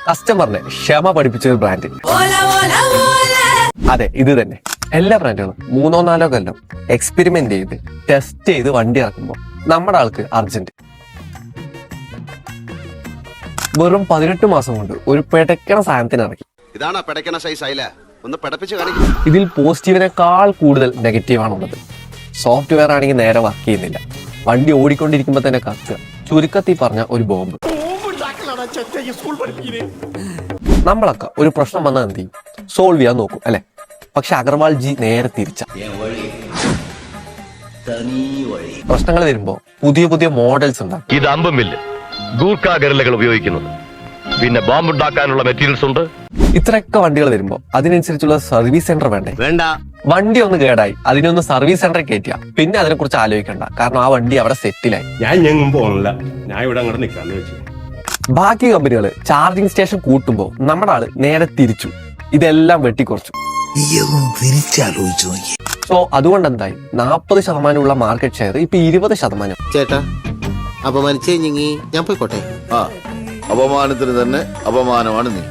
കസ്റ്റമറിനെ ക്ഷമ പഠിപ്പിച്ച ഒരു ബ്രാൻഡ്. അതെ, ഇത് തന്നെ. എല്ലാ ബ്രാൻഡുകളും 3-4 കൊല്ലം എക്സ്പെരിമെന്റ് ചെയ്ത് ടെസ്റ്റ് ചെയ്ത് വണ്ടി ഇറക്കുമ്പോൾ നമ്മുടെ ആൾക്ക് അർജന്റ്. വെറും 18 മാസം കൊണ്ട് ഒരു പിടയ്ക്കണ സാധനത്തിന് ഇറക്കി. ഇതാണ് പിടയ്ക്കണ സൈസ് ആയില്ല, ഒന്ന് പിടപ്പിച്ച് കാണിക്കും. ഇതിൽ പോസിറ്റീവിനേക്കാൾ കൂടുതൽ നെഗറ്റീവ് ആണുള്ളത്. സോഫ്റ്റ്വെയർ ആണെങ്കിൽ നേരെ വർക്ക് ചെയ്യുന്നില്ല, വണ്ടി ഓടിക്കൊണ്ടിരിക്കുമ്പോൾ തന്നെ കത്തുക. ചുരുക്കത്തിൽ പറഞ്ഞ ഒരു ബോംബ്. നമ്മളൊക്കെ ഒരു പ്രശ്നം വന്നാൽ എന്ത് ചെയ്യും? സോൾവ് ചെയ്യാൻ നോക്കും അല്ലെ? പക്ഷെ അഗർവാൾ ജി നേരെ തിരിച്ച. പ്രശ്നങ്ങൾ വരുമ്പോ പുതിയ പുതിയ മോഡൽസ് ഉണ്ടാക്കും. ഇത് അമ്പുമില്ല, ഗൂർഖ ഗറില്ലകൾ ഉപയോഗിക്കുന്നത്. പിന്നെ ബോംബ് ഉണ്ടാക്കാനുള്ള മെറ്റീരിയൽസ് ഉണ്ട്. ഇത്രയൊക്കെ വണ്ടികൾ വരുമ്പോ അതിനനുസരിച്ചുള്ള സർവീസ് സെന്റർ വേണ്ടേ? വേണ്ട. വണ്ടി ഒന്ന് കേടായി അതിനൊന്ന് സർവീസ് സെന്ററിൽ കയറ്റിയ പിന്നെ അതിനെ കുറിച്ച് ആലോചിക്കണ്ട, കാരണം ആ വണ്ടി അവിടെ സെറ്റിലായി. ഞാൻ പോകുന്നില്ല, ഞാൻ ഇവിടെ അങ്ങോട്ട് നിൽക്കാന്ന് വെച്ചു. ബാക്കി കമ്പനികൾ ചാർജിങ് സ്റ്റേഷൻ കൂട്ടുമ്പോ നമ്മുടെ ആള് നേരെ തിരിച്ചു, ഇതെല്ലാം വെട്ടിക്കുറച്ചു. സോ അതുകൊണ്ട് എന്തായി? 40% ഉള്ള മാർക്കറ്റ് ഷെയർ ഇപ്പൊ 20%. ചേട്ടാ, അപമാനിച്ചേ ഞാൻ പോയിക്കോട്ടെ. അപമാനത്തിന് തന്നെ അപമാനമാണ് നീ.